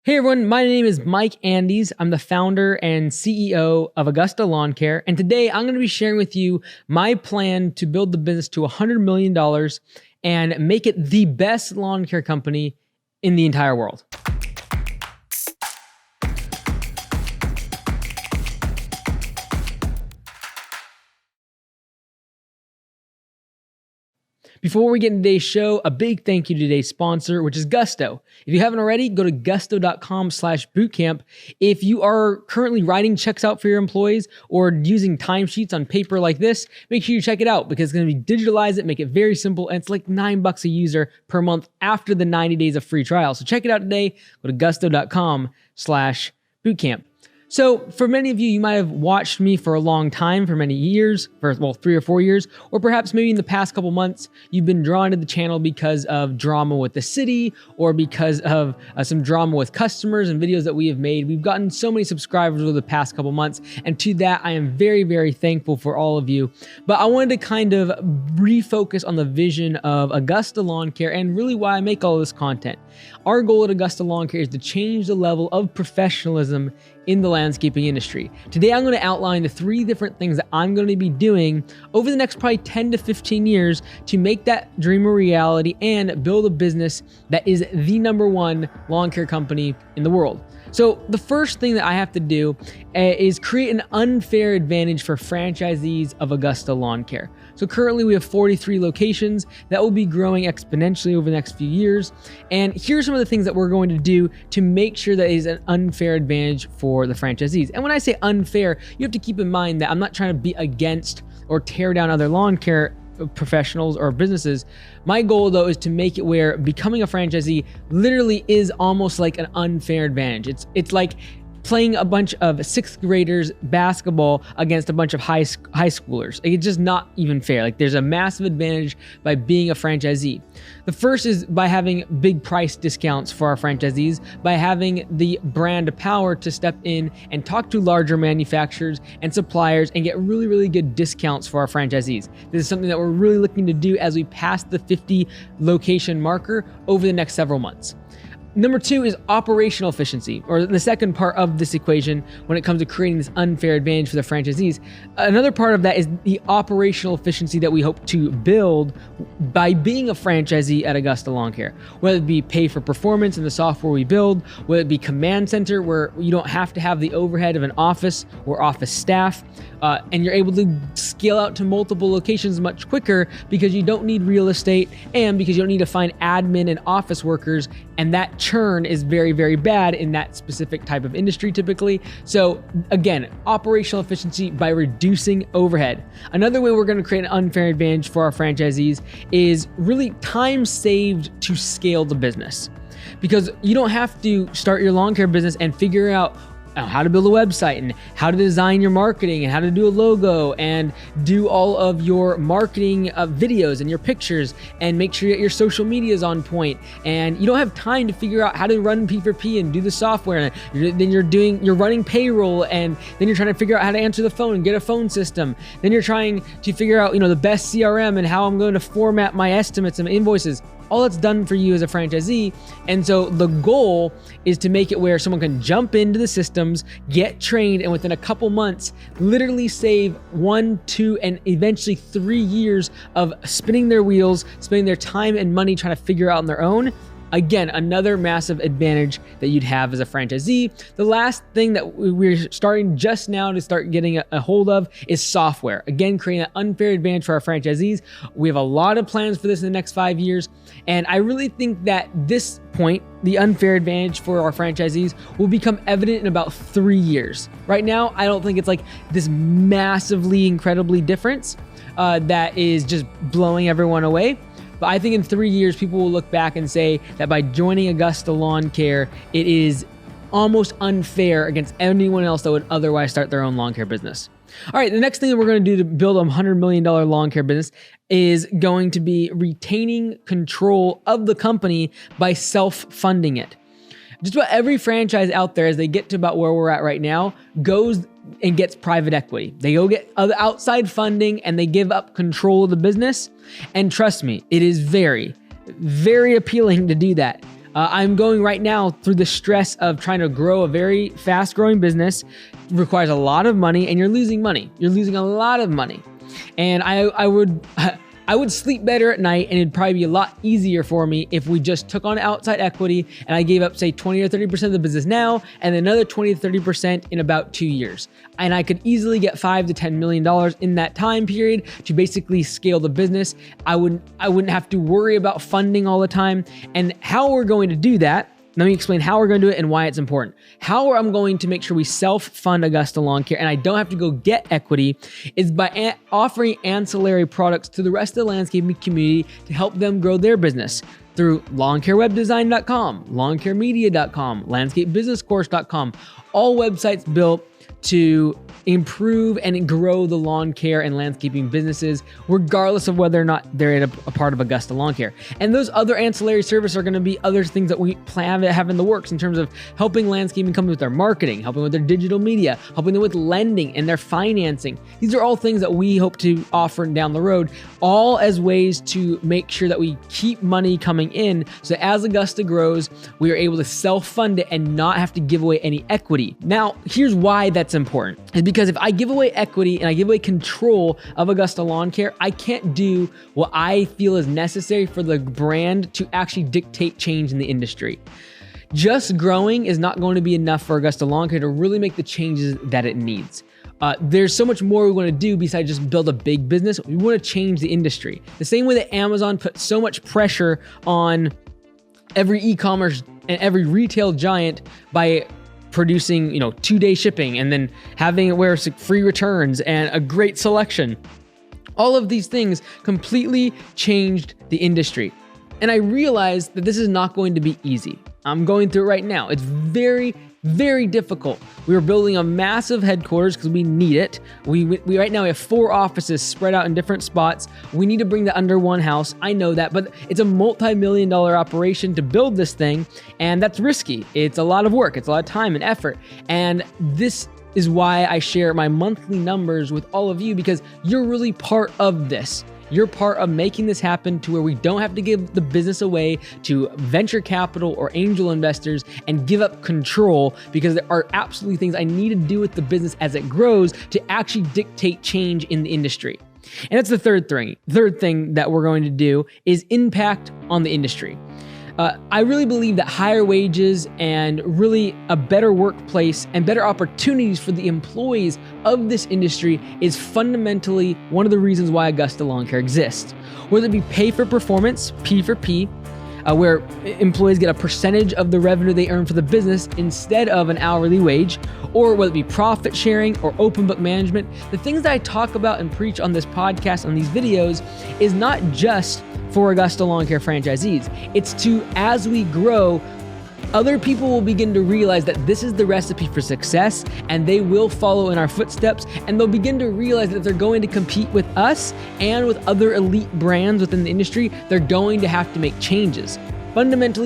Hey everyone, my name is Mike Andes. I'm the founder and CEO of Augusta Lawn Care. And today I'm going to be sharing with you my plan to build the business to $100 million and make it the best lawn care company in the entire world. Before we get into today's show, a big thank you to today's sponsor, which is Gusto. If you haven't already, go to gusto.com/bootcamp. If you are currently writing checks out for your employees or using timesheets on paper like this, make sure you check it out because it's going to be digitalize it, make it very simple, and it's like $9 a user per month after the 90 days of free trial. So check it out today. Go to gusto.com/bootcamp. So for many of you, you might have watched me for a long time, for many years, for 3 or 4 years, or perhaps maybe in the past couple months, you've been drawn to the channel because of drama with the city or because of some drama with customers and videos that we have made. We've gotten so many subscribers over the past couple months, and to that, I am very, very thankful for all of you. But I wanted to kind of refocus on the vision of Augusta Lawn Care and really why I make all this content. Our goal at Augusta Lawn Care is to change the level of professionalism in the landscaping industry. Today, I'm going to outline the 3 different things that I'm going to be doing over the next probably 10 to 15 years to make that dream a reality and build a business that is the #1 lawn care company in the world. So the first thing that I have to do is create an unfair advantage for franchisees of Augusta Lawn Care. So currently we have 43 locations that will be growing exponentially over the next few years. And here's some of the things that we're going to do to make sure that it is an unfair advantage for the franchisees. And when I say unfair, you have to keep in mind that I'm not trying to be against or tear down other lawn care professionals or businesses. My goal though is to make it where becoming a franchisee literally is almost like an unfair advantage. It's like playing a bunch of 6th graders basketball against a bunch of high schoolers. It's just not even fair. Like there's a massive advantage by being a franchisee. The first is by having big price discounts for our franchisees, by having the brand power to step in and talk to larger manufacturers and suppliers and get really, really good discounts for our franchisees. This is something that we're really looking to do as we pass the 50 location marker over the next several months. Number 2 is operational efficiency, or the second part of this equation when it comes to creating this unfair advantage for the franchisees. Another part of that is the operational efficiency that we hope to build by being a franchisee at Augusta Lawn Care, whether it be pay for performance in the software we build, whether it be command center where you don't have to have the overhead of an office or office staff, and you're able to scale out to multiple locations much quicker because you don't need real estate and because you don't need to find admin and office workers, and that churn is very, very bad in that specific type of industry typically. So again, operational efficiency by reducing overhead. Another way we're going to create an unfair advantage for our franchisees is really time saved to scale the business. Because you don't have to start your lawn care business and figure out how to build a website and how to design your marketing and how to do a logo and do all of your marketing videos and your pictures and make sure that your social media is on point. And you don't have time to figure out how to run P4P and do the software. Then you're running payroll, and then you're trying to figure out how to answer the phone and get a phone system. Then you're trying to figure out, the best CRM and how I'm going to format my estimates and invoices. All that's done for you as a franchisee. And so the goal is to make it where someone can jump into the systems, get trained, and within a couple months, literally save 1, 2, and eventually 3 years of spinning their wheels, spending their time and money trying to figure out on their own. Again, another massive advantage that you'd have as a franchisee. The last thing that we're starting just now to start getting a hold of is software. Again, creating an unfair advantage for our franchisees. We have a lot of plans for this in the next 5 years. And I really think that this point, the unfair advantage for our franchisees, will become evident in about 3 years. Right now, I don't think it's like this massively, incredibly difference that is just blowing everyone away. But I think in 3 years, people will look back and say that by joining Augusta Lawn Care, it is almost unfair against anyone else that would otherwise start their own lawn care business. All right, the next thing that we're going to do to build a $100 million lawn care business is going to be retaining control of the company by self-funding it. Just about every franchise out there, as they get to about where we're at right now, goes and gets private equity. They go get other outside funding and they give up control of the business. And trust me, it is very, very appealing to do that. I'm going right now through the stress of trying to grow a very fast growing business. It requires a lot of money, and you're losing money. You're losing a lot of money. And I would sleep better at night, and it'd probably be a lot easier for me if we just took on outside equity and I gave up, say, 20 or 30% of the business now and another 20 to 30% in about 2 years. And I could easily get $5 to $10 million in that time period to basically scale the business. I wouldn't have to worry about funding all the time. And how we're going to do that, let me explain how we're going to do it and why it's important. How I'm going to make sure we self-fund Augusta Lawn Care and I don't have to go get equity is by offering ancillary products to the rest of the landscaping community to help them grow their business through lawncarewebdesign.com, lawncaremedia.com, landscapebusinesscourse.com, all websites built to improve and grow the lawn care and landscaping businesses, regardless of whether or not they're a part of Augusta Lawn Care. And those other ancillary services are going to be other things that we plan to have in the works in terms of helping landscaping companies with their marketing, helping with their digital media, helping them with lending and their financing. These are all things that we hope to offer down the road, all as ways to make sure that we keep money coming in so that as Augusta grows, we are able to self-fund it and not have to give away any equity. Now, here's why that's important. Is because if I give away equity and I give away control of Augusta Lawn Care, I can't do what I feel is necessary for the brand to actually dictate change in the industry. Just growing is not going to be enough for Augusta Lawn Care to really make the changes that it needs. There's so much more we want to do besides just build a big business. We want to change the industry. The same way that Amazon put so much pressure on every e-commerce and every retail giant by producing, 2-day shipping and then having it where it's free returns and a great selection. All of these things completely changed the industry. And I realized that this is not going to be easy. I'm going through it right now. It's very, very difficult. We are building a massive headquarters because we need it. We right now we have 4 offices spread out in different spots. We need to bring that under one house. I know that, but it's a multi-million-dollar operation to build this thing, and that's risky. It's a lot of work. It's a lot of time and effort. And this is why I share my monthly numbers with all of you, because you're really part of this. You're part of making this happen to where we don't have to give the business away to venture capital or angel investors and give up control, because there are absolutely things I need to do with the business as it grows to actually dictate change in the industry. And that's the third thing. Third thing that we're going to do is impact on the industry. I really believe that higher wages and really a better workplace and better opportunities for the employees of this industry is fundamentally one of the reasons why Augusta Lawn Care exists. Whether it be pay for performance, P for P, where employees get a percentage of the revenue they earn for the business instead of an hourly wage, or whether it be profit sharing or open book management. The things that I talk about and preach on this podcast, on these videos, is not just for Augusta Lawn Care franchisees. It's to, as we grow, other people will begin to realize that this is the recipe for success, and they will follow in our footsteps, and they'll begin to realize that if they're going to compete with us and with other elite brands within the industry, they're going to have to make changes. Fundamental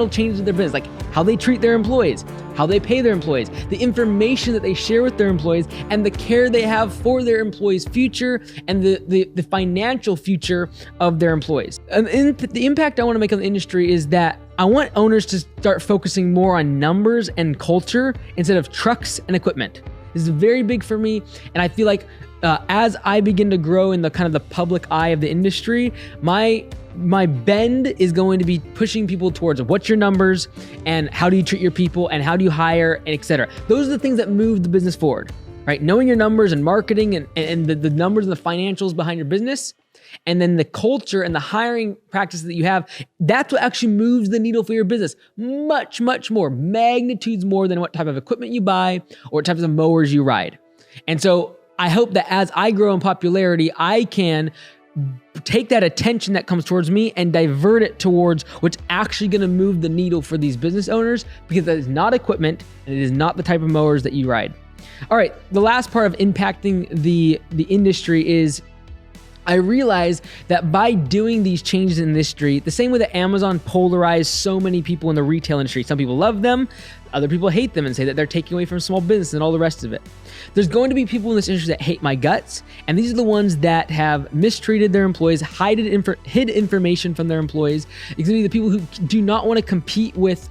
changes in their business, like how they treat their employees, how they pay their employees, the information that they share with their employees, and the care they have for their employees' future and the financial future of their employees. And the impact I want to make on the industry is that I want owners to start focusing more on numbers and culture instead of trucks and equipment. This is very big for me, and I feel like as I begin to grow in the kind of the public eye of the industry, my bend is going to be pushing people towards what's your numbers and how do you treat your people and how do you hire and etc. Those are the things that move the business forward, right? Knowing your numbers and marketing and the numbers and the financials behind your business, and then the culture and the hiring practices that you have, that's what actually moves the needle for your business. Much, much more, magnitudes more than what type of equipment you buy or what types of mowers you ride. And so I hope that as I grow in popularity, I can take that attention that comes towards me and divert it towards what's actually going to move the needle for these business owners, because that is not equipment and it is not the type of mowers that you ride. All right, the last part of impacting the industry is I realized that by doing these changes in the industry, the same way that Amazon polarized so many people in the retail industry, some people love them, other people hate them and say that they're taking away from small business and all the rest of it. There's going to be people in this industry that hate my guts, and these are the ones that have mistreated their employees, hid information from their employees. It's going to be the people who do not want to compete with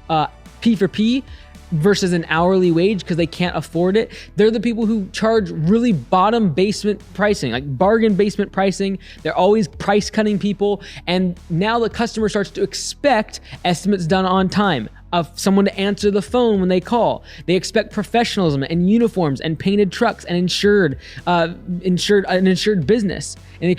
P for P versus an hourly wage because they can't afford it. They're the people who charge really bottom basement pricing, like bargain basement pricing. They're always price cutting people. And now the customer starts to expect estimates done on time, of someone to answer the phone when they call. They expect professionalism and uniforms and painted trucks and insured business, and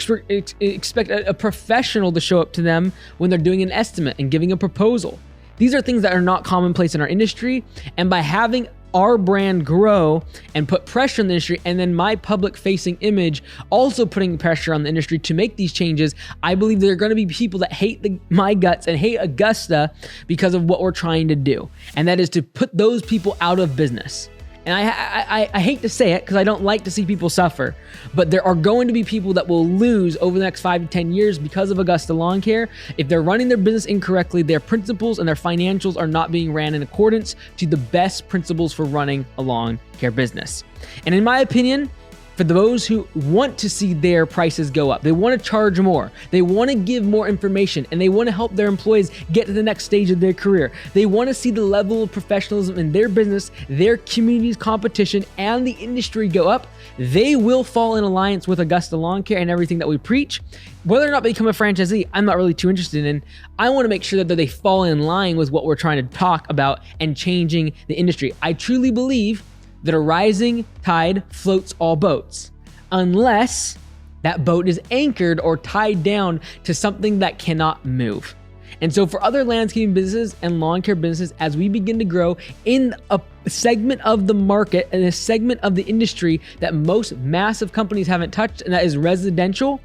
expect a professional to show up to them when they're doing an estimate and giving a proposal. These are things that are not commonplace in our industry, and by having our brand grow and put pressure on the industry, and then my public-facing image also putting pressure on the industry to make these changes, I believe there are going to be people that hate my guts and hate Augusta because of what we're trying to do, and that is to put those people out of business. And I hate to say it because I don't like to see people suffer, but there are going to be people that will lose over the next 5 to 10 years because of Augusta Lawn Care. If they're running their business incorrectly, their principles and their financials are not being ran in accordance to the best principles for running a lawn care business. And in my opinion, for those who want to see their prices go up, they want to charge more, they want to give more information, and they want to help their employees get to the next stage of their career. They want to see the level of professionalism in their business, their community's competition, and the industry go up. They will fall in alliance with Augusta Lawn Care and everything that we preach. Whether or not they become a franchisee, I'm not really too interested in. I want to make sure that they fall in line with what we're trying to talk about and changing the industry. I truly believe that a rising tide floats all boats, unless that boat is anchored or tied down to something that cannot move. And so for other landscaping businesses and lawn care businesses, as we begin to grow in a segment of the market and a segment of the industry that most massive companies haven't touched, and that is residential,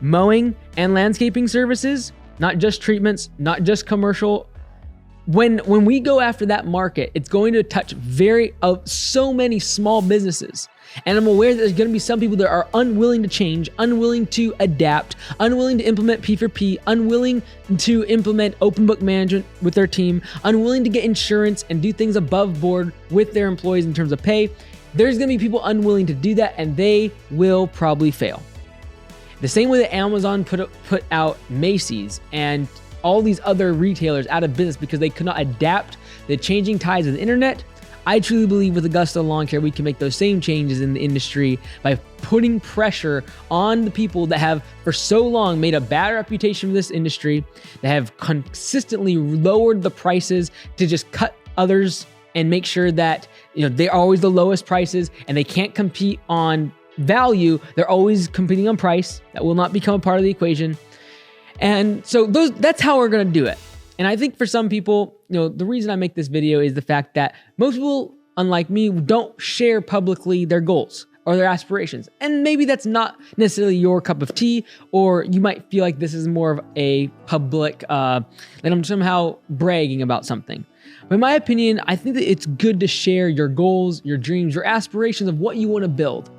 mowing, and landscaping services, not just treatments, not just commercial. When we go after that market, it's going to touch so many small businesses. And I'm aware that there's going to be some people that are unwilling to change, unwilling to adapt, unwilling to implement P4P, unwilling to implement open book management with their team, unwilling to get insurance and do things above board with their employees in terms of pay. There's going to be people unwilling to do that, and they will probably fail. The same way that Amazon put out Macy's and all these other retailers out of business because they could not adapt the changing tides of the internet, I truly believe with Augusta Lawn Care, we can make those same changes in the industry by putting pressure on the people that have for so long made a bad reputation for this industry, that have consistently lowered the prices to just cut others and make sure that they're always the lowest prices and they can't compete on value. They're always competing on price. That will not become a part of the equation. And so that's how we're going to do it. And I think for some people, the reason I make this video is the fact that most people, unlike me, don't share publicly their goals or their aspirations. And maybe that's not necessarily your cup of tea, or you might feel like this is more of a public, that I'm somehow bragging about something. But in my opinion, I think that it's good to share your goals, your dreams, your aspirations of what you want to build.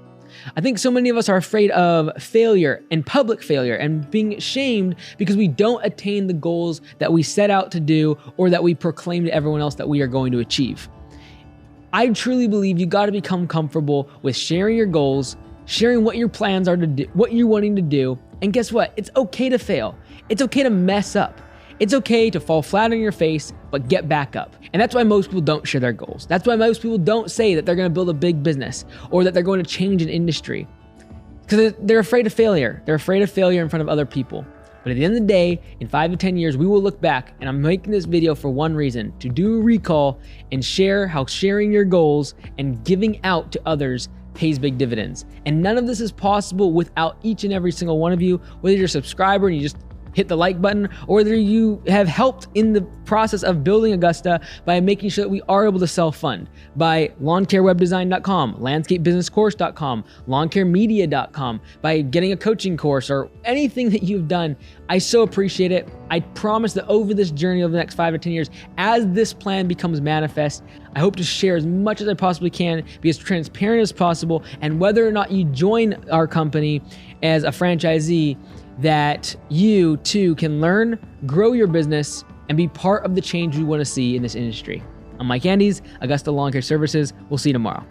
I think so many of us are afraid of failure and public failure and being shamed because we don't attain the goals that we set out to do or that we proclaim to everyone else that we are going to achieve. I truly believe you got to become comfortable with sharing your goals, sharing what your plans are to do, what you're wanting to do. And guess what? It's okay to fail. It's okay to mess up. It's okay to fall flat on your face, but get back up. And that's why most people don't share their goals. That's why most people don't say that they're going to build a big business or that they're going to change an industry, because they're afraid of failure. They're afraid of failure in front of other people. But at the end of the day, in 5 to 10 years, we will look back, and I'm making this video for one reason: to do a recall and share how sharing your goals and giving out to others pays big dividends. And none of this is possible without each and every single one of you, whether you're a subscriber and you just hit the like button, or whether you have helped in the process of building Augusta by making sure that we are able to self-fund by lawncarewebdesign.com, landscapebusinesscourse.com, lawncaremedia.com, by getting a coaching course or anything that you've done. I so appreciate it. I promise that over this journey over the next 5 to 10 years, as this plan becomes manifest, I hope to share as much as I possibly can, be as transparent as possible, and whether or not you join our company as a franchisee, that you too can learn, grow your business, and be part of the change we want to see in this industry. I'm Mike Andes, Augusta Lawn Care Services. We'll see you tomorrow.